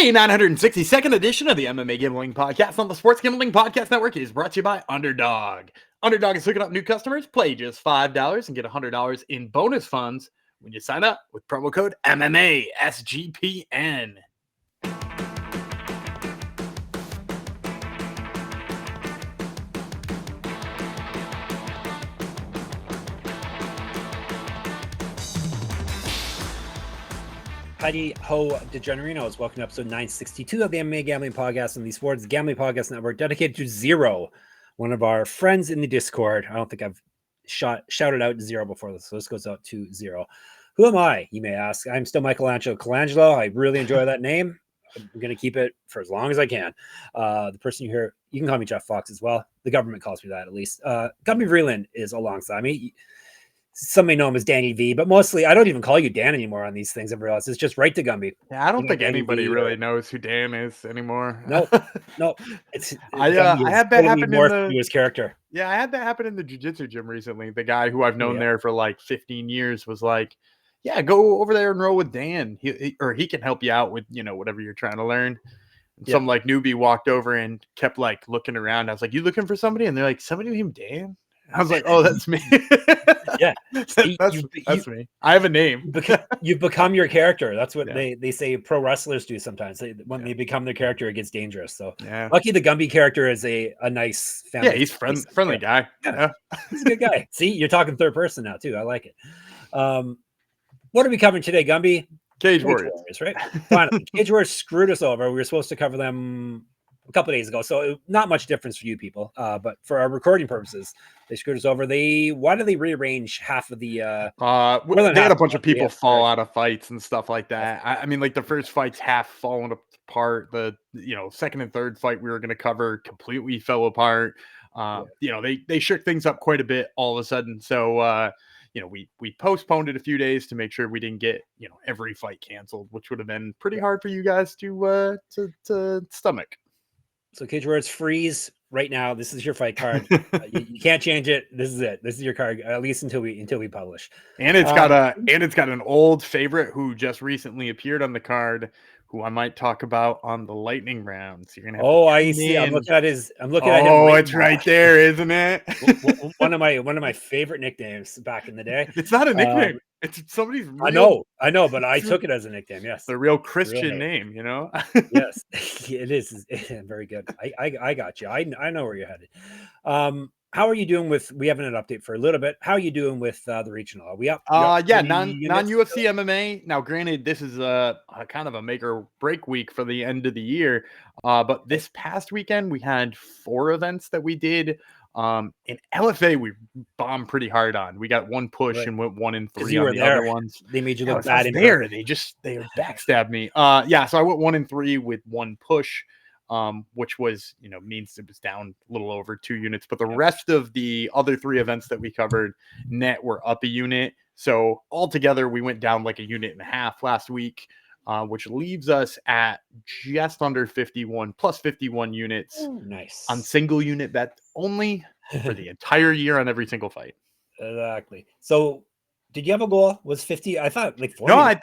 The 962nd edition of the MMA Gambling Podcast on the Sports Gambling Podcast Network is brought to you by Underdog. Underdog is hooking up new customers. Play just $5 and get $100 in bonus funds when you sign up with promo code MMA SGPN. Heidi Ho DeGenerinos, welcome to episode 962 of the MMA Gambling Podcast and the Sports Gambling Podcast Network, dedicated to Zero, one of our friends in the Discord. I don't think I've shouted out Zero before this, so this goes out to Zero. Who am I, you may ask? I'm still Michelangelo Colangelo. I really enjoy that name. I'm going to keep it for as long as I can. The person you hear, you can call me Jeff Fox as well. The government calls me that, at least. Gumby Vreeland is alongside me. Some may know him as Danny V, but mostly I don't even call you Dan anymore on these things. I realize it's just right to Gumby. Yeah, I don't think anybody really knows who Dan is anymore. No. It's I had that happen in his character. Yeah, I had that happen in the jiu-jitsu gym recently. The guy who I've known there for like 15 years was like, "Yeah, go over there and roll with Dan. He can help you out with whatever you're trying to learn." And some like newbie walked over and kept like looking around. I was like, "You looking for somebody?" And they're like, "Somebody named Dan?" I was like, "Oh, that's me." Yeah, that's me. I have a name. You've become your character. That's what they say pro wrestlers do sometimes. When they become their character, it gets dangerous. So lucky the Gumby character is a nice family. Yeah, he's friendly guy. Yeah. He's a good guy. See, you're talking third person now too. I like it. What are we covering today, Gumby? Cage Warriors, right? Finally, Cage Warriors screwed us over. We were supposed to cover them a couple of days ago, so not much difference for you people, but for our recording purposes, they screwed us over. Why did they rearrange half of the they had a bunch of people fall out of fights and stuff like that. I mean, like the first fight's half fallen apart. The second and third fight we were going to cover completely fell apart. They shook things up quite a bit all of a sudden. So we postponed it a few days to make sure we didn't get every fight canceled, which would have been pretty hard for you guys to stomach. So Cage Warriors freeze right now. This is your fight card. You can't change it. This is it. This is your card, at least until we publish. And it's got an old favorite who just recently appeared on the card, who I might talk about on the lightning rounds. You're gonna have I see. I'm looking at his. Oh, it's right there, isn't it? one of my favorite nicknames back in the day. It's not a nickname. It's somebody's. Real, I know, but I took it as a nickname. Yes, the real Christian name. Yes, it is. Very good. I got you. I know where you're headed. How are you doing with? We haven't an update for a little bit. How are you doing with the regional? Are we up? Non-UFC MMA. Now, granted, this is a kind of a make or break week for the end of the year. But this past weekend we had 4 events that we did. In LFA we bombed pretty hard on. We got one push and went 1-3 on the other ones. They made you look bad in there. They backstabbed me. So I went 1-3 with one push. Which was, means it was down a little over 2 units, but the rest of the other 3 events that we covered net were up a unit. So altogether we went down like 1.5 units last week, which leaves us at just under 51 plus 51 units. Nice. On single unit bet only for the entire year on every single fight. Exactly. So did you have a goal? Was 50? I thought like 40. No, I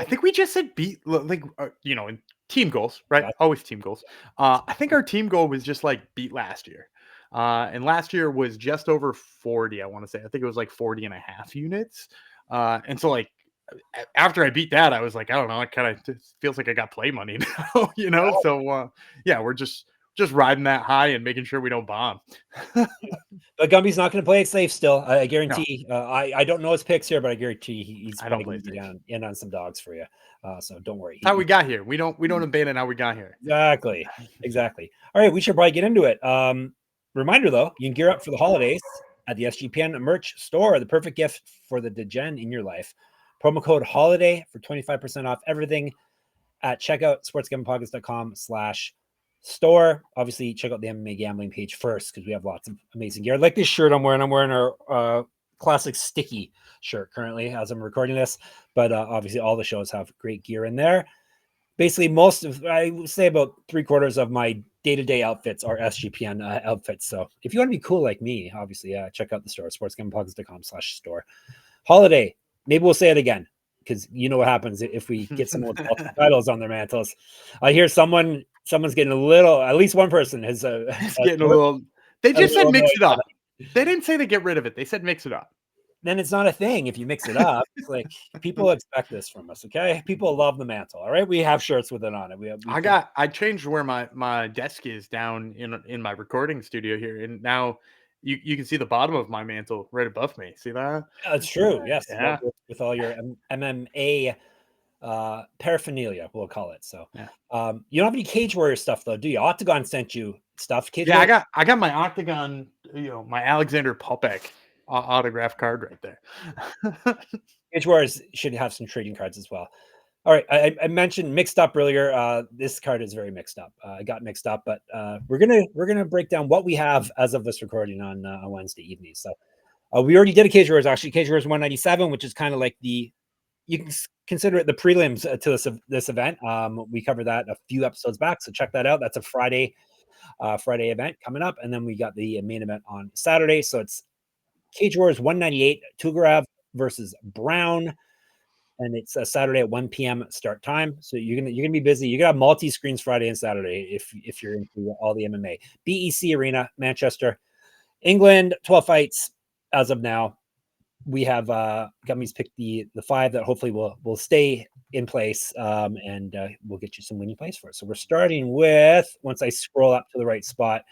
think we just said beat in team goals, right? Gotcha. Always team goals. I think our team goal was just like beat last year. And last year was just over 40, I want to say. I think it was like 40.5 units. And so like after I beat that, I was like, I don't know, it kind of feels like I got play money now, So we're just riding that high and making sure we don't bomb. But Gumby's not going to play it safe still. I guarantee. No. I don't know his picks here, but I guarantee he's going to get in on some dogs for you. So don't worry. How we got here. We don't abandon how we got here. Exactly. All right, we should probably get into it. Reminder though, you can gear up for the holidays at the SGPN merch store. The perfect gift for the degen in your life. Promo code HOLIDAY for 25% off everything at checkout sportsgamblingpodcast.com/store. Obviously, check out the MMA gambling page first because we have lots of amazing gear. I like this shirt I'm wearing. I'm wearing our classic sticky shirt currently as I'm recording this, but obviously all the shows have great gear in there. Basically, I would say about 3/4 of my day-to-day outfits are SGPN outfits. So if you want to be cool like me, obviously check out the store, sportsgamblingpodcast.com/store. Holiday. Maybe we'll say it again. because you know what happens if we get someone with multiple titles on their mantles. I hear someone's getting a little. At least one person has getting a little. They just said mix it up. annoyed. They didn't say to get rid of it. They said mix it up. Then it's not a thing if you mix it up. It's like people expect this from us, okay? People love the mantle, all right? We have shirts with it on it. I changed where my desk is down in my recording studio here, and now you can see the bottom of my mantle right above me. See that? It's true. Yes. Yeah. With all your MMA paraphernalia, we'll call it. So yeah. You don't have any Cage Warrior stuff though, do you? Octagon sent you stuff. Warrior? I got my Octagon, my Alexander Popek autograph card right there. Cage Warriors should have some trading cards as well. All right, I mentioned mixed up earlier. This card is very mixed up. I got mixed up, but we're gonna break down what we have as of this recording on Wednesday evening. So we already did a Cage Warriors, actually. Cage Warriors 197, which is kind of like you can consider it the prelims to this event. We covered that a few episodes back, so check that out. That's a Friday event coming up, and then we got the main event on Saturday. So it's Cage Warriors 198, Tugarev versus Brown, and it's a Saturday at 1 p.m. start time. So you're gonna be busy. You're gonna have multi screens Friday and Saturday if you're into all the MMA. BEC Arena, Manchester, England. 12 fights as of now. We have Gummies picked the 5 that hopefully will stay in place, and we'll get you some winning plays for it. So we're starting with, once I scroll up to the right spot,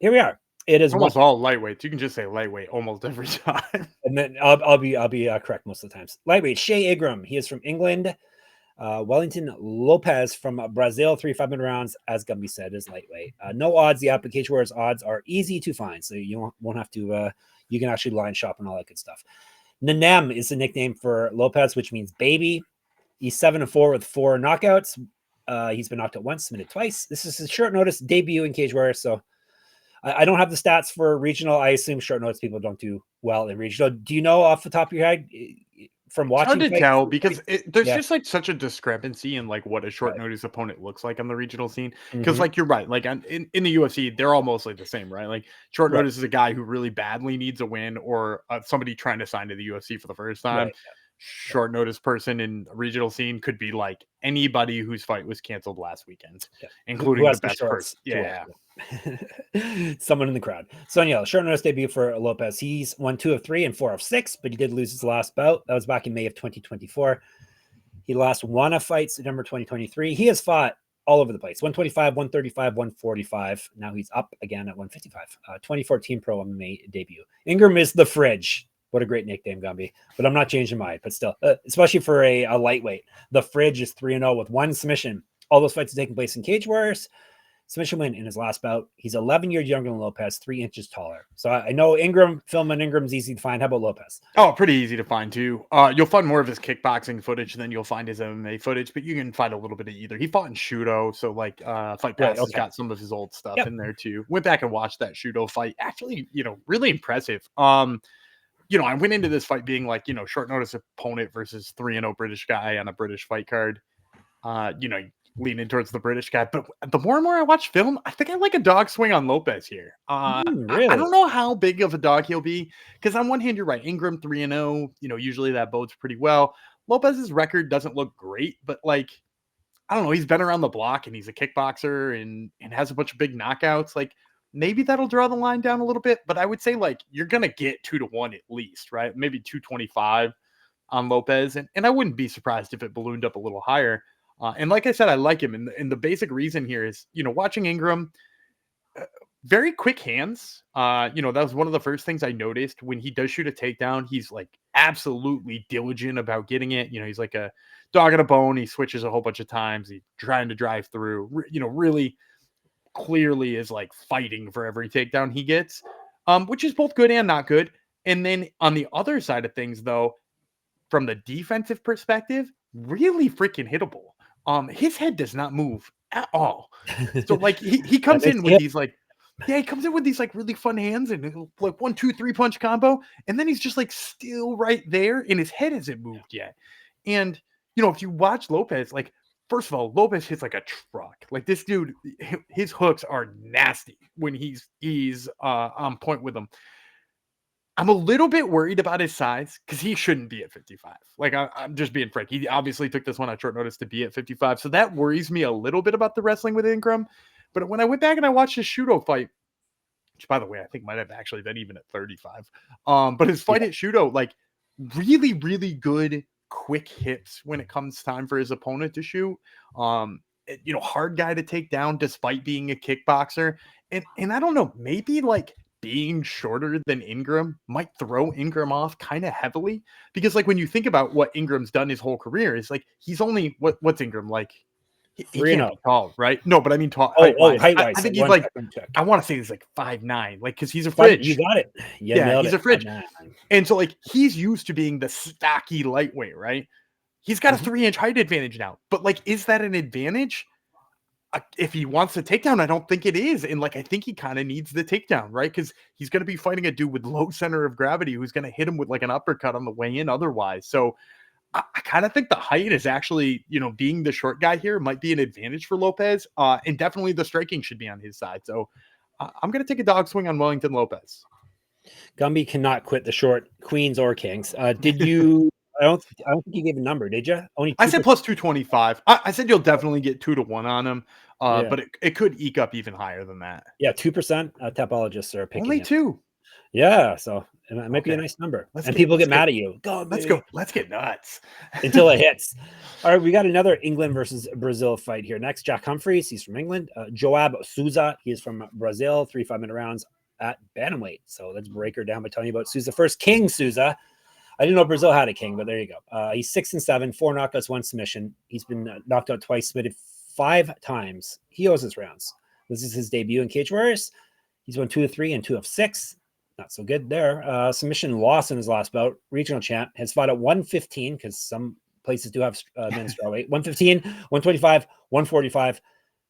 here we are. It is almost all lightweights. You can just say lightweight almost every time. And then I'll be correct most of the times. Lightweight, Shay Ingram. He is from England. Wellington Lopes from Brazil. 3 5-minute rounds, as Gumby said, is lightweight. No odds. The application where odds are easy to find, so you won't have to. You can actually line shop and all that good stuff. Nanem is the nickname for Lopes, which means baby. He's 7-4 with 4 knockouts. He's been knocked out once, submitted twice. This is his short notice debut in Cage Warriors, so I don't have the stats for regional. I assume short notice people don't do well in regional. Do you know off the top of your head from watching? It's hard to tell because there's just like such a discrepancy in like what a short notice opponent looks like on the regional scene. Because like you're right, like in the UFC, they're all mostly the same, right? Like short notice is a guy who really badly needs a win, or somebody trying to sign to the UFC for the first time. Right. Short notice person in a regional scene could be like anybody whose fight was canceled last weekend, including the best person. Yeah. Someone in the crowd. So yeah, short notice debut for Lopes. He's won 2 of 3 and 4 of 6, but he did lose his last bout. That was back in May of 2024. He lost 1 of fight September 2023. He has fought all over the place. 125, 135, 145. Now he's up again at 155. 2014 pro MMA debut. Ingram is the fridge. What a great nickname, Gumby. But I'm not changing mine. But still, especially for a lightweight, the fridge is 3-0 with 1 submission. All those fights are taking place in Cage Warriors. Submission win in his last bout. He's 11 years younger than Lopes, 3 inches taller. So I know film on Ingram's easy to find. How about Lopes? Oh, pretty easy to find too. You'll find more of his kickboxing footage than you'll find his MMA footage, but you can find a little bit of either. He fought in Shudo, so like Fight Pass has got some of his old stuff in there too. Went back and watched that Shudo fight. Actually, really impressive. I went into this fight being like, short notice opponent versus 3-0 British guy on a British fight card. Leaning towards the British guy, but the more and more I watch film, I think I like a dog swing on Lopes here. Really? I don't know how big of a dog he'll be, because on one hand, you're right. Ingram 3-0, usually that bodes pretty well. Lopez's record doesn't look great, but like, I don't know, he's been around the block and he's a kickboxer and has a bunch of big knockouts. Like, maybe that'll draw the line down a little bit, but I would say like you're gonna get 2-1 at least, right? Maybe 225 on Lopes, and I wouldn't be surprised if it ballooned up a little higher. And like I said, I like him. And the basic reason here is, watching Ingram, very quick hands. That was one of the first things I noticed when he does shoot a takedown. He's like absolutely diligent about getting it. He's like a dog on a bone. He switches a whole bunch of times. He's trying to drive through, really clearly is like fighting for every takedown he gets, which is both good and not good. And then on the other side of things, though, from the defensive perspective, really freaking hittable. His head does not move at all. So like he comes in with these like, he comes in with these like really fun hands and like 1, 2, 3 punch combo. And then he's just like still right there and his head hasn't moved yet. And, if you watch Lopes, like, first of all, Lopes hits like a truck. Like this dude, his hooks are nasty when he's on point with them. I'm a little bit worried about his size because he shouldn't be at 55. Like, I'm just being frank. He obviously took this one on short notice to be at 55. So that worries me a little bit about the wrestling with Ingram. But when I went back and I watched his Shudo fight, which by the way, I think might have actually been even at 35. But his fight at Shudo, like really, really good quick hips when it comes time for his opponent to shoot. Hard guy to take down despite being a kickboxer. And I don't know, maybe like being shorter than Ingram might throw Ingram off kind of heavily because like when you think about what Ingram's done his whole career is like he's only what's Ingram like he can't be tall, right? No, but I mean tall. Height-wise. Height-wise. I think he's like I want to say he's like 5'9", like because he's a fridge. You got it. Yeah, he's a fridge. And so like he's used to being the stocky lightweight, right? He's got a 3-inch height advantage now. But like, is that an advantage? If he wants a takedown, I don't think it is. And like, I think he kind of needs the takedown, right? Because he's going to be fighting a dude with low center of gravity who's going to hit him with like an uppercut on the way in otherwise. So I kind of think the height is actually, being the short guy here might be an advantage for Lopes. And definitely the striking should be on his side. So I'm going to take a dog swing on Wellington Lopes. Gumby cannot quit the short queens or kings. Did you? I don't think you gave a number, did you? I said plus 225. I said you'll definitely get 2 to 1 on him, but it could eke up even higher than that. Yeah, 2%. Tapologists are picking only 2. Yeah, so it might be a nice number. People get mad at you. Go, let's go. Let's get nuts until it hits. All right, we got another England versus Brazil fight here next. Jack Humphries, he's from England. Joab Souza, he is from Brazil. 3 5-minute rounds at bantamweight. So let's break her down by telling you about Souza first. King Souza. I didn't know Brazil had a king, but there you go. He's 6-7, 4 knockouts, 1 submission. He's been knocked out twice, submitted 5 times. He owes his rounds. This is his debut in Cage Warriors. He's won 2 of 3 and 2 of 6. Not so good there. Submission loss in his last bout. Regional champ has fought at 115 because some places do have men's strawweight. 115, 125, 145.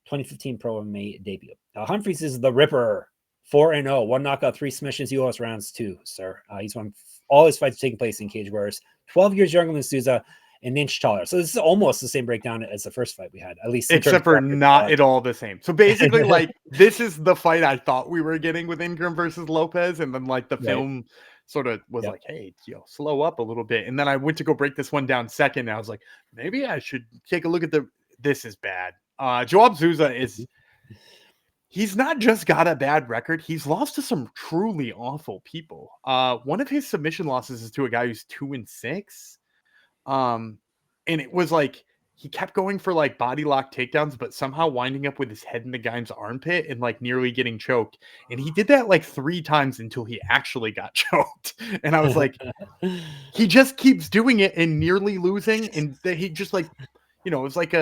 2015 Pro MMA debut. Humphries is the Ripper. 4-0, 1 knockout, 3 submissions. He owes rounds too, sir. He's won all his fights taking place in Cage Warriors. 12 years younger than Souza, an inch taller. So this is almost the same breakdown as the first fight we had, at least. Except for not at all the same. So basically, like, this is the fight I thought we were getting with Ingram versus Lopes. And then, like, the film sort of was like, hey, slow up a little bit. And then I went to go break this one down second. And I was like, maybe I should take a look at this is bad. Joab Souza is... He's not just got a bad record. He's lost to some truly awful people. One of his submission losses is to a guy who's 2-6. And it was like, he kept going for like body lock takedowns, but somehow winding up with his head in the guy's armpit and like nearly getting choked. And he did that like 3 times until he actually got choked. And I was like, he just keeps doing it and nearly losing. And he just like, it was like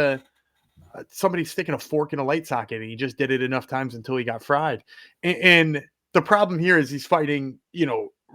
somebody sticking a fork in a light socket, and he just did it enough times until he got fried. And the problem here is he's fighting,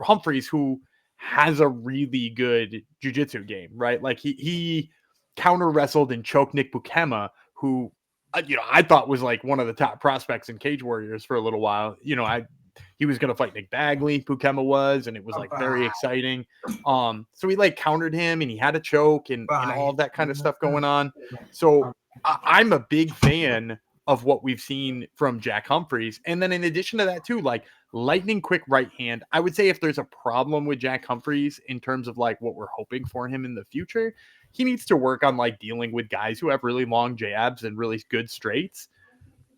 Humphries, who has a really good jiu-jitsu game, right? Like he counter wrestled and choked Nick Bukema, who, I thought was like one of the top prospects in Cage Warriors for a little while. He was going to fight Nick Bagley, Bukema was, and it was like very exciting. So he like countered him, and he had a choke and all of that kind of stuff going on. So I'm a big fan of what we've seen from Jack Humphries. And then in addition to that too, like lightning quick right hand, I would say if there's a problem with Jack Humphries in terms of like what we're hoping for him in the future, he needs to work on like dealing with guys who have really long jabs and really good straights.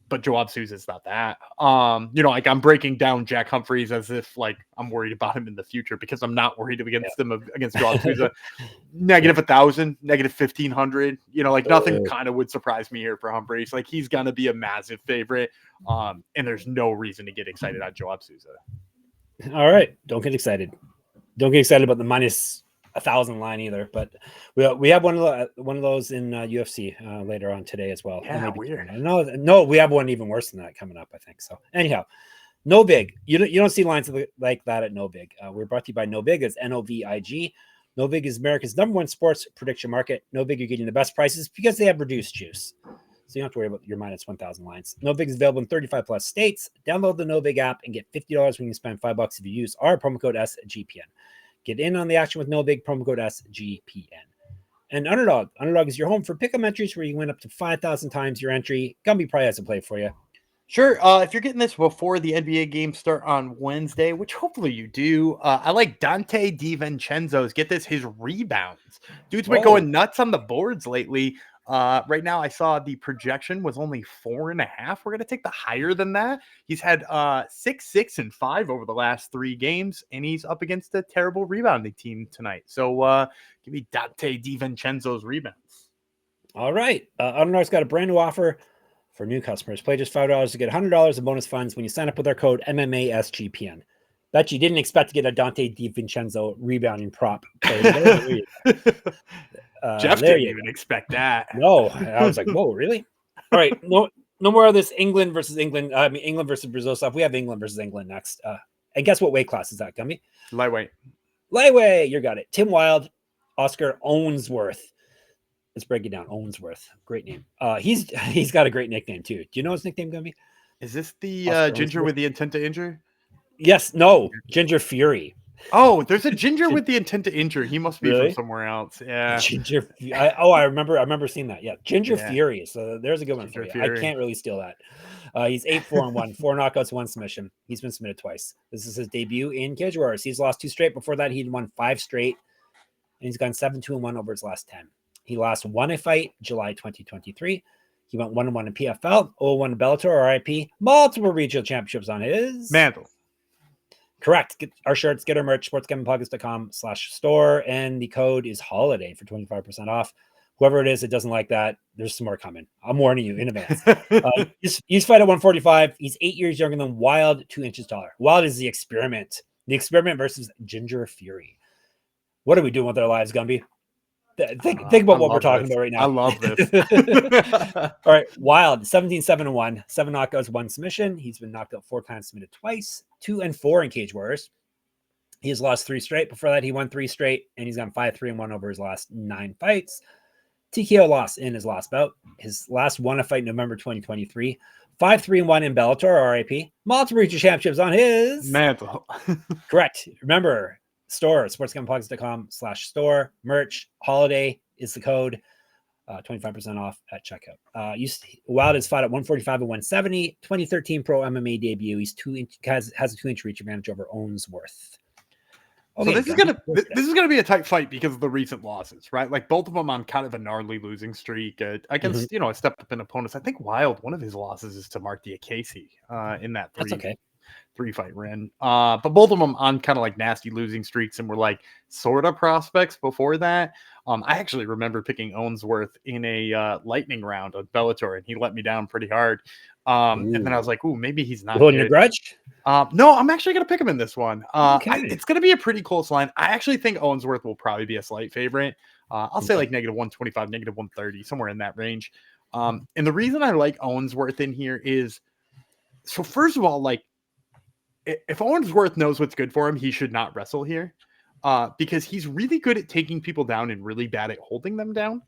But Joab Souza's not that. Like I'm breaking down Jack Humphries as if like I'm worried about him in the future, because I'm not worried against Joab Souza. -1,000, -1,500. Like nothing kind of would surprise me here for Humphries. Like he's gonna be a massive favorite. And there's no reason to get excited on Joab Souza. All right, don't get excited. Don't get excited about the -1,000 line either, but we have one of those in UFC later on today as well. Yeah, weird. No, we have one even worse than that coming up, I think. So anyhow, No Big. You don't see lines like that at No Big. We're brought to you by No Big. It's NOVIG. No Big is America's #1 sports prediction market. No Big, you're getting the best prices because they have reduced juice, so you don't have to worry about your -1,000 lines. No Big is available in 35 plus states. Download the No Big app and get $50 when you spend $5 if you use our promo code SGPN. Get in on the action with No Big, promo code SGPN. And Underdog. Underdog is your home for pick-em entries where you win up to 5,000 times your entry. Gumby probably has a play for you. Sure. If you're getting this before the NBA games start on Wednesday, which hopefully you do, I like Dante DiVincenzo's. Get this, his rebounds. Dude's been Whoa. going nuts on the boards lately. Right now, I saw the projection was only 4.5. We're gonna take the higher than that. He's had 6, 6, and 5 over the last 3 games, and he's up against a terrible rebounding team tonight. So give me Dante DiVincenzo's rebounds. All right. Autonor's got a brand new offer for new customers. Play just $5 to get $100 in bonus funds when you sign up with our code MMASGPN. Bet you didn't expect to get a Dante DiVincenzo rebounding prop. Jeff didn't even expect that. No, I was like, whoa, really? All right. No more of this England versus England. England versus Brazil stuff. We have England versus England next. And guess what weight class is that, Gumby? Lightweight. You got it. Tim Wilde, Oscar Ownsworth. Let's break it down. Ownsworth, great name. He's got a great nickname too. Do you know his nickname, Gumby? Is this the ginger with the intent to injure? Yes. No. Ginger Fury. Oh, there's a ginger with the intent to injure. He must be from somewhere else. Yeah. Ginger. I remember seeing that. Yeah. Ginger Fury. So there's a good one for you. I can't really steal that. He's 8-4-1, 4 knockouts, 1 submission. He's been submitted twice. This is his debut in Cage Warriors. He's lost 2 straight. Before that, he'd won 5 straight, and he's gone 7-2-1 over his last 10. He last won a fight July 2023. He went 1-1 in PFL, 0-1 in Bellator, RIP, multiple regional championships on his mantle. Correct. Get our shirts, get our merch, sportsgamblingpodcast.com/store, and the code is HOLIDAY for 25% off. Whoever it is that doesn't like that, there's some more coming. I'm warning you in advance. He's fight at 145. He's 8 years younger than Wilde, 2 inches taller. Wilde is the experiment. The experiment versus Ginger Fury. What are we doing with our lives, Gumby? Think about what we're talking about right now. I love this. All right. Wilde, 17-7-1, 7 knockouts, 1 submission. He's been knocked out 4 times, submitted twice, 2-4 in Cage Warriors. He has lost 3 straight. Before that, he won 3 straight, and he's gone 5-3-1 over his last 9 fights. TKO loss in his last bout. His last won a fight in November 2023. 5-3-1 in Bellator, RIP. Multiple regional championships on his mantle. Correct. Remember, store, sportsgamblingpodcast.com/store. Merch, holiday is the code. 25% off at checkout. Wilde is fought at 145 and 170. 2013 pro MMA debut. He's has a 2-inch reach advantage over Ownsworth. Okay, so this is gonna be a tight fight because of the recent losses, right? Like both of them on kind of a gnarly losing streak against a stepped up in opponents. I think Wilde, one of his losses is to Mark Diakese in that 3-fight run. But both of them on kind of like nasty losing streaks and were like sort of prospects before that. I actually remember picking Ownsworth in a lightning round on Bellator, and he let me down pretty hard. And then I was like, "Ooh, maybe he's not holding a grudge." No, I'm actually going to pick him in this one. Okay. It's going to be a pretty close line. I actually think Ownsworth will probably be a slight favorite. I'll say like -125, -130, somewhere in that range. And the reason I like Ownsworth in here is, so first of all, like if Ownsworth knows what's good for him, he should not wrestle here because he's really good at taking people down and really bad at holding them down.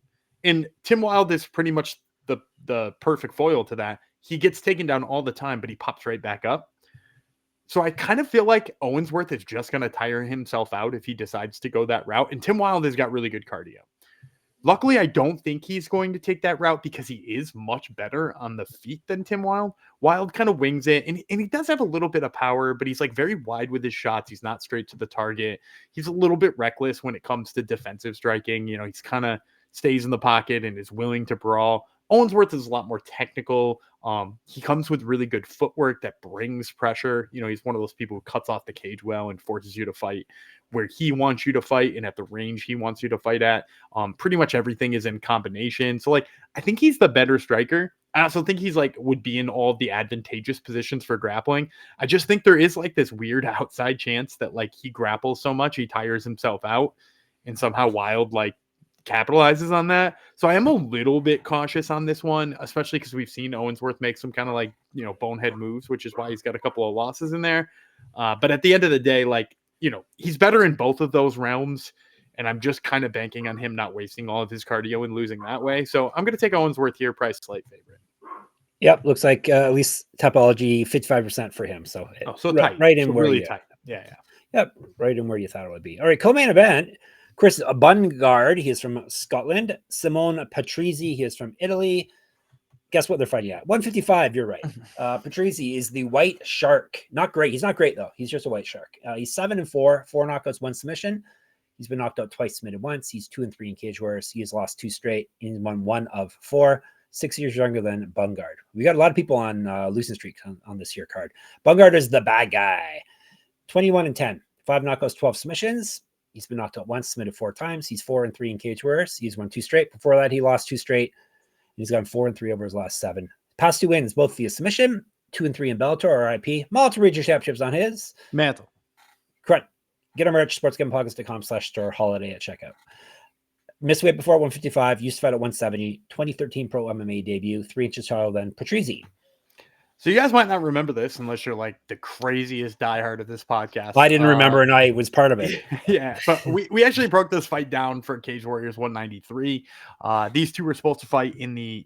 And Tim Wilde is pretty much the perfect foil to that. He gets taken down all the time, but he pops right back up. So I kind of feel like Ownsworth is just going to tire himself out if he decides to go that route. And Tim Wilde has got really good cardio. Luckily, I don't think he's going to take that route because he is much better on the feet than Tim Wilde. Wilde kind of wings it, and he does have a little bit of power, but he's like very wide with his shots. He's not straight to the target. He's a little bit reckless when it comes to defensive striking. You know, he's kind of stays in the pocket and is willing to brawl. Ownsworth is a lot more technical. He comes with really good footwork that brings pressure. You know, he's one of those people who cuts off the cage well and forces you to fight where he wants you to fight and at the range he wants you to fight at. Pretty much everything is in combination. So like, I think he's the better striker. I also think he's like would be in all the advantageous positions for grappling. I just think there is like this weird outside chance that like he grapples so much, he tires himself out and somehow Wilde like capitalizes on that. So I am a little bit cautious on this one, especially because we've seen Ownsworth make some kind of like, you know, bonehead moves, which is why he's got a couple of losses in there. But at the end of the day, like, you know, he's better in both of those realms. And I'm just kind of banking on him not wasting all of his cardio and losing that way. So I'm going to take Ownsworth here, price slight favorite. Yep. Looks like at least topology 55% for him. So, tight. Right in so where really you, tight. Yeah. Yep. Right in where you thought it would be. All right. Co-main event. Chris Bungard, he is from Scotland. Simone Patrizi, he is from Italy. guess what they're fighting at? 155. You're right. Patrizi is the white shark. Not great. He's not great though. He's just a white shark. He's 7-4, 4 knockouts, 1 submission. He's been knocked out twice, submitted once. He's 2-3 in cage warriors. He has lost 2 straight. He's won 1 of 4. 6 years younger than Bungard. We got a lot of people on losing streaks on this year card. Bungard is the bad guy. 21-10, 5 knockouts, 12 submissions. He's been knocked out once, submitted 4 times. He's 4-3 in cage warriors. He's won 2 straight. Before that, he lost 2 straight. He's gone 4-3 over his last 7. Past 2 wins, both via submission. 2-3 in Bellator, RIP. Multiple regional championships on his mantle. Correct. Get our merch, sportsgamblingpodcast.com/store, holiday at checkout. Missed weight before at 155, used to fight at 170, 2013 pro MMA debut, 3 inches taller than Patrizi. So you guys might not remember this unless you're like the craziest diehard of this podcast. I didn't remember, and I was part of it. Yeah, but we actually broke this fight down for Cage Warriors 193. These two were supposed to fight in the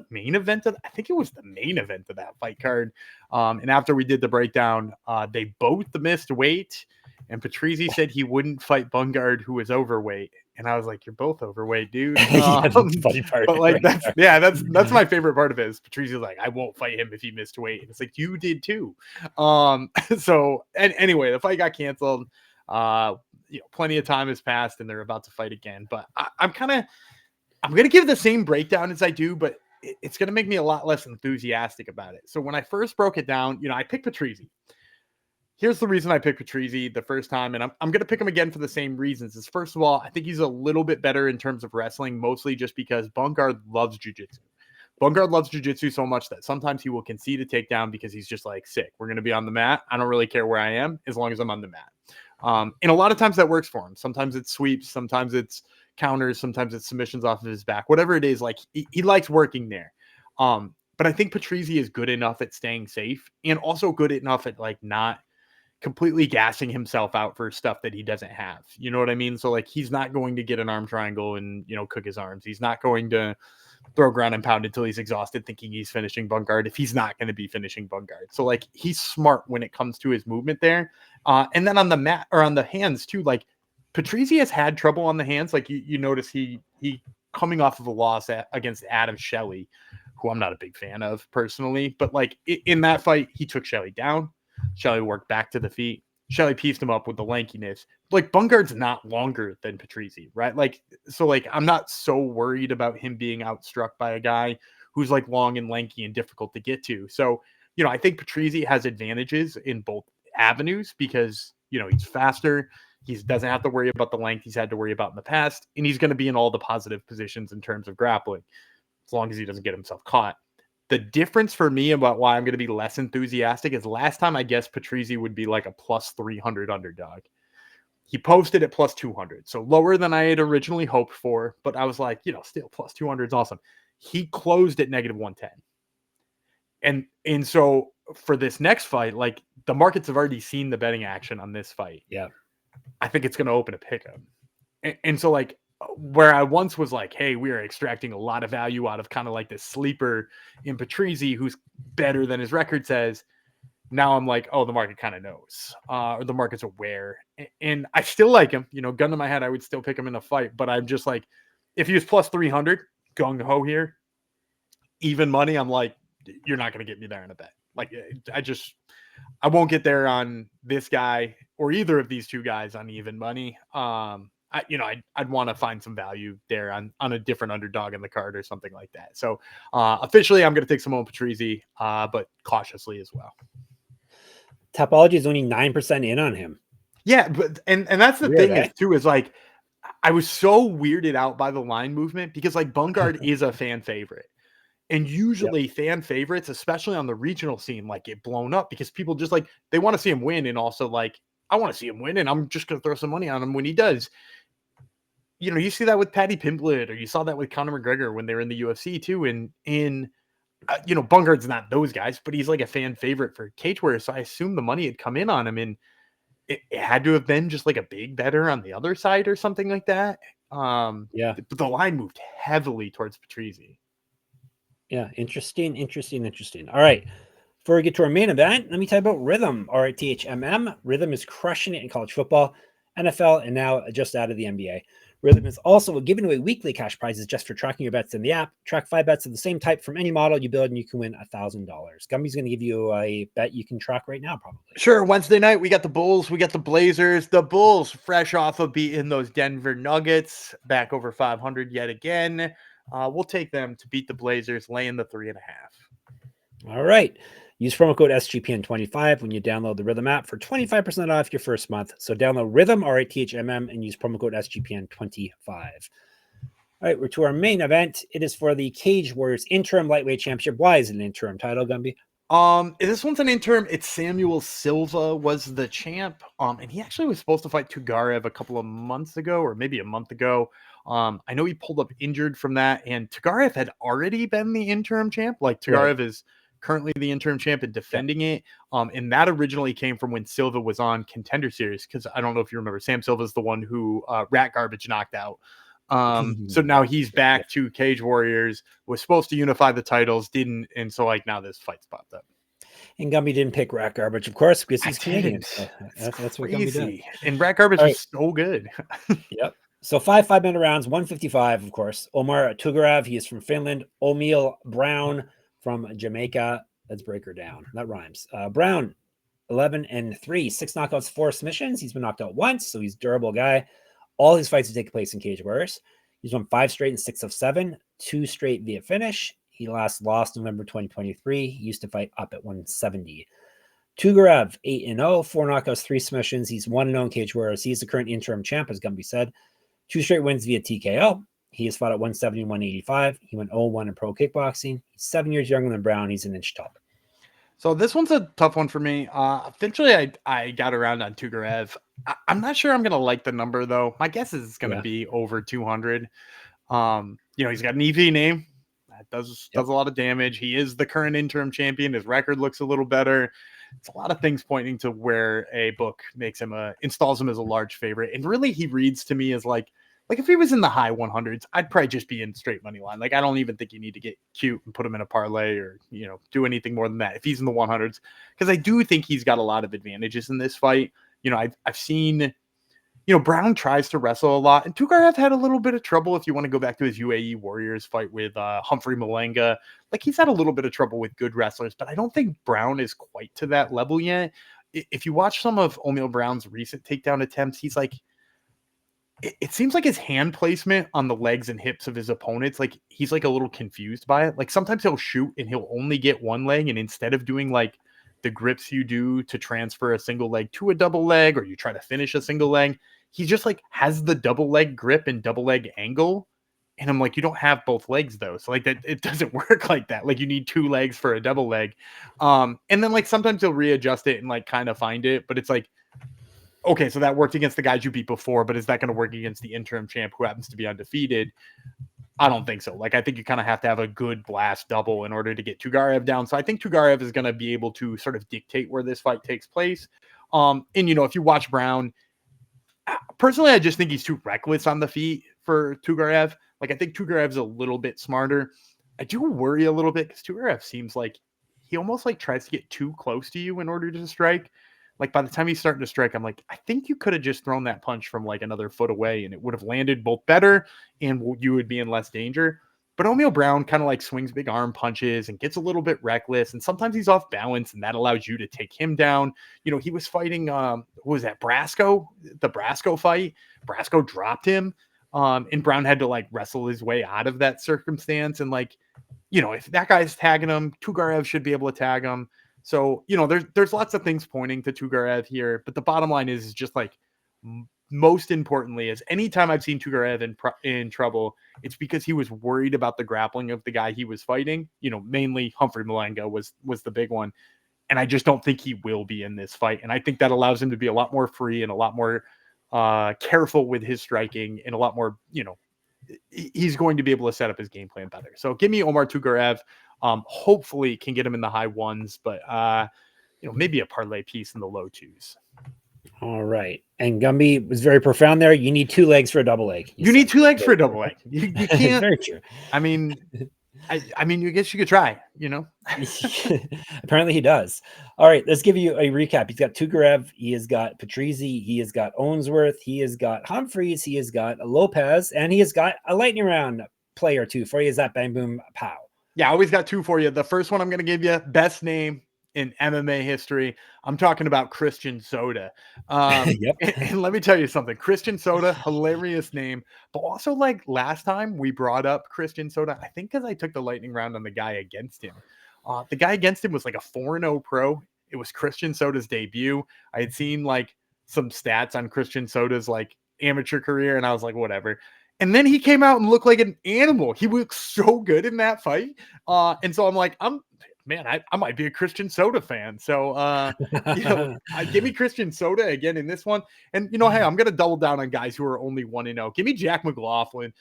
main event I think it was the main event of that fight card. And after we did the breakdown, they both missed weight. And Patrizi said he wouldn't fight Bungard, who was overweight. And I was like, "You're both overweight, dude." Yeah, that's funny part. But like, that's my favorite part of it. Is Patrizi's like, "I won't fight him if he missed weight." And it's like, you did too. So anyway, the fight got canceled. Plenty of time has passed, and they're about to fight again. But I'm gonna give the same breakdown as I do, but it's gonna make me a lot less enthusiastic about it. So when I first broke it down, I picked Patrizi. Here's the reason I picked Patrizi the first time, and I'm going to pick him again for the same reasons. Is first of all, I think he's a little bit better in terms of wrestling, mostly just because Bungard loves jiu-jitsu. Bungard loves jiu-jitsu so much that sometimes he will concede a takedown because he's just like, sick. We're going to be on the mat. I don't really care where I am as long as I'm on the mat. And a lot of times that works for him. Sometimes it's sweeps, sometimes it's counters, sometimes it's submissions off of his back. Whatever it is, like he likes working there. But I think Patrizi is good enough at staying safe and also good enough at like not completely gassing himself out for stuff that he doesn't have. You know what I mean? So like, he's not going to get an arm triangle and, cook his arms. He's not going to throw ground and pound until he's exhausted thinking he's finishing Bungard if he's not going to be finishing Bungard. So like, he's smart when it comes to his movement there. And then on the mat or on the hands too, like Patrizi has had trouble on the hands. Like you notice he coming off of a loss against Adam Shelley, who I'm not a big fan of personally, but like in that fight, he took Shelley down. Shelley worked back to the feet. Shelley pieced him up with the lankiness. Like Bungard's not longer than Patrizi, right? Like, so like, I'm not so worried about him being outstruck by a guy who's like long and lanky and difficult to get to. So, I think Patrizi has advantages in both avenues because, he's faster. He doesn't have to worry about the length he's had to worry about in the past. And he's going to be in all the positive positions in terms of grappling, as long as he doesn't get himself caught. The difference for me about why I'm going to be less enthusiastic is last time I guessed Patrizi would be like a plus 300 underdog. He posted at plus 200, so lower than I had originally hoped for, but I was like, still plus 200 is awesome. He closed at negative 110. And so for this next fight, like the markets have already seen the betting action on this fight. Yeah. I think it's going to open a pickup. And so like, where I once was like, hey, we are extracting a lot of value out of kind of like this sleeper in Patrizi, who's better than his record says. Now I'm like, oh, the market kind of knows, or the market's aware. And I still like him, gun to my head, I would still pick him in a fight, but I'm just like, if he was plus 300 gung ho here, even money, I'm like, you're not going to get me there in a bet. Like I won't get there on this guy or either of these two guys on even money. I'd want to find some value there on a different underdog in the card or something like that. So officially, I'm going to take Simone Patrizi, but cautiously as well. Topology is only 9% in on him. Yeah, but and that's the thing is too, is like I was so weirded out by the line movement because like Bungard is a fan favorite. And usually fan favorites, especially on the regional scene, like get blown up because people just like they want to see him win, and also like I want to see him win, and I'm just going to throw some money on him when he does. You see that with Paddy Pimblett, or you saw that with Conor McGregor when they were in the UFC too. And Bungard's not those guys, but he's like a fan favorite for Cage Warriors. So I assume the money had come in on him, and it had to have been just like a big better on the other side or something like that. But the line moved heavily towards Patrizi. Yeah, interesting. All right. Before we get to our main event, let me tell you about Rhythm, RTHMM. Rhythm is crushing it in college football, NFL, and now just out of the NBA. Rhythm is also giving away weekly cash prizes just for tracking your bets in the app. Track 5 bets of the same type from any model you build, and you can win $1,000. Gumby's going to give you a bet you can track right now, probably. Sure. Wednesday night, we got the Bulls, we got the Blazers. The Bulls, fresh off of beating those Denver Nuggets, back over 500 yet again. We'll take them to beat the Blazers, laying the 3.5. All right. Use promo code SGPN25 when you download the Rhythm app for 25% off your first month. So download Rhythm, RITHMM, and use promo code SGPN25. All right, we're to our main event. It is for the Cage Warriors Interim Lightweight Championship. Why is it an interim title, Gumby? This one's an interim. It's Samuel Silva was the champ. And he actually was supposed to fight Tugarev a couple of months ago, or maybe a month ago. I know he pulled up injured from that, and Tugarev had already been the interim champ. Like Tugarev is currently the interim champ and defending it. And that originally came from when Silva was on Contender Series, because I don't know if you remember, Sam Silva's the one who Rat Garbage knocked out. So now he's back to Cage Warriors, was supposed to unify the titles, didn't, and so like now this fight's popped up. And Gumby didn't pick Rat Garbage, of course, because he's Canadian. So that's what Gumby does. And Rat Garbage is so good. Yep. So 5-minute rounds, 155, of course. Omar Tugarev, he is from Finland. Omiel Brown from Jamaica. Let's break her down. That rhymes. Brown, 11-3, 6 knockouts, 4 submissions. He's been knocked out once, so he's a durable guy. All his fights have taken place in Cage Warriors. He's won 5 straight and 6 of 7, 2 straight via finish. He last lost November 2023. He used to fight up at 170. Tugarev, 8-0, 4 knockouts, 3 submissions. He's 1-0 in Cage Warriors. He's the current interim champ, as Gumby said. 2 straight wins via TKO. He has fought at 170 and 185. He went 0-1 in pro kickboxing. He's 7 years younger than Brown. He's an inch tall. So this one's a tough one for me. Eventually, I got around on Tugarev. I'm not sure I'm going to like the number, though. My guess is it's going to be over 200. He's got an EV name. That does a lot of damage. He is the current interim champion. His record looks a little better. It's a lot of things pointing to where a book makes him installs him as a large favorite. And really, he reads to me as like if he was in the high 100s, I'd probably just be in straight money line. Like, I don't even think you need to get cute and put him in a parlay or, do anything more than that if he's in the 100s, because I do think he's got a lot of advantages in this fight. I've seen, Brown tries to wrestle a lot, and Tugarev had a little bit of trouble. If you want to go back to his UAE Warriors fight with Humphries Malenga, like, he's had a little bit of trouble with good wrestlers, but I don't think Brown is quite to that level yet. If you watch some of Omiel Brown's recent takedown attempts, he's like, it seems like his hand placement on the legs and hips of his opponents, like, he's like a little confused by it. Like, sometimes he'll shoot and he'll only get one leg, and instead of doing like the grips you do to transfer a single leg to a double leg, or you try to finish a single leg, he just like has the double leg grip and double leg angle. And I'm like, you don't have both legs though. So like that, it doesn't work like that. Like, you need 2 legs for a double leg. And then like sometimes he'll readjust it and like kind of find it, but it's like, okay, so that worked against the guys you beat before, but is that going to work against the interim champ who happens to be undefeated? I don't think so. Like, I think you kind of have to have a good blast double in order to get Tugarev down. So I think Tugarev is going to be able to sort of dictate where this fight takes place. And, if you watch Brown, personally, I just think he's too reckless on the feet for Tugarev. Like, I think Tugarev's a little bit smarter. I do worry a little bit because Tugarev seems like he almost like tries to get too close to you in order to strike. Like, by the time he's starting to strike, I'm like, I think you could have just thrown that punch from like another foot away and it would have landed both better and you would be in less danger. But Omiel Brown kind of like swings big arm punches and gets a little bit reckless. And sometimes he's off balance and that allows you to take him down. He was fighting, what was that, Brasco? The Brasco fight. Brasco dropped him. And Brown had to like wrestle his way out of that circumstance. And like, if that guy's tagging him, Tugarev should be able to tag him. So, there's lots of things pointing to Tugarev here, but the bottom line is just like, most importantly is anytime I've seen Tugarev in trouble, it's because he was worried about the grappling of the guy he was fighting. Mainly Humphries Malenga was the big one. And I just don't think he will be in this fight. And I think that allows him to be a lot more free and a lot more careful with his striking and a lot more, he's going to be able to set up his game plan better. So give me Omar Tugarev. Hopefully can get him in the high 1s, but maybe a parlay piece in the low 2s. All right. And Gumby was very profound there. You need 2 legs for a double leg. You need 2 legs for a double leg. You can't. Very true. I mean, I mean, I guess you could try, you know? Apparently he does. All right, let's give you a recap. He's got Tugarev, he has got Patrizi, he has got Ownsworth, he has got Humphries, he has got Lopes, and he has got a lightning round play or two for you. Is that Bang Boom Pow? Yeah, I always got two for you. The first one I'm going to give you, best name in MMA history. I'm talking about Christian Soda. Yep. And let me tell you something. Christian Soda, hilarious name. But also, like last time we brought up Christian Soda, I think because I took the lightning round on the guy against him. The guy against him was like a 4-0 pro. It was Christian Soda's debut. I had seen like some stats on Christian Soda's like amateur career, and I was like, whatever. And then he came out and looked like an animal. He looked so good in that fight. And so I'm like, I might be a Christian Soda fan. So, give me Christian Soda again in this one. And, hey, I'm going to double down on guys who are only 1-0. Give me Jack McLaughlin.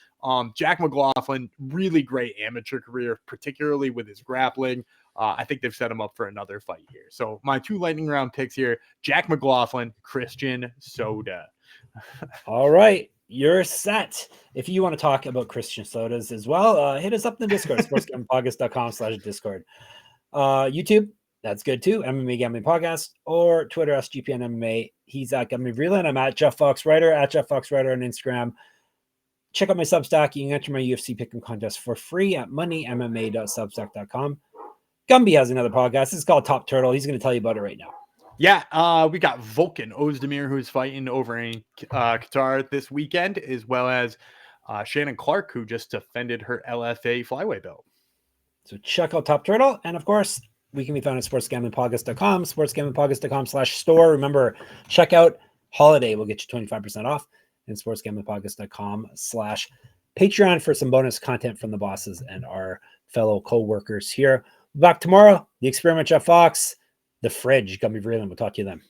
Jack McLaughlin, really great amateur career, particularly with his grappling. I think they've set him up for another fight here. So my two lightning round picks here, Jack McLaughlin, Christian Soda. All right. You're set. If you want to talk about Christian Sodas as well, hit us up in the Discord, sportsgamblingpodcast.com/Discord. YouTube, that's good too. MMA Gambling Podcast, or Twitter, SGPN MMA. He's at Gummy Vreeland. I'm at Jeff Fox Writer, at Jeff Fox Writer on Instagram. Check out my Substack. You can enter my UFC pick'em contest for free at moneymma.substack.com. Gumby has another podcast. It's called Top Turtle. He's going to tell you about it right now. Yeah, we got Volkan Ozdemir, who's fighting over in Qatar this weekend, as well as Shannon Clark, who just defended her LFA flyweight belt. So check out Top Turtle. And of course, we can be found at sportsgamblingpodcast.com, sportsgamblingpodcast.com/store. Remember, check out Holiday will get you 25% off, and sportsgamblingpodcast.com/Patreon for some bonus content from the bosses and our fellow co-workers here. Back tomorrow, the Experiment Jeff Fox, the Fridge, Gummy Vreeland. We'll talk to you then.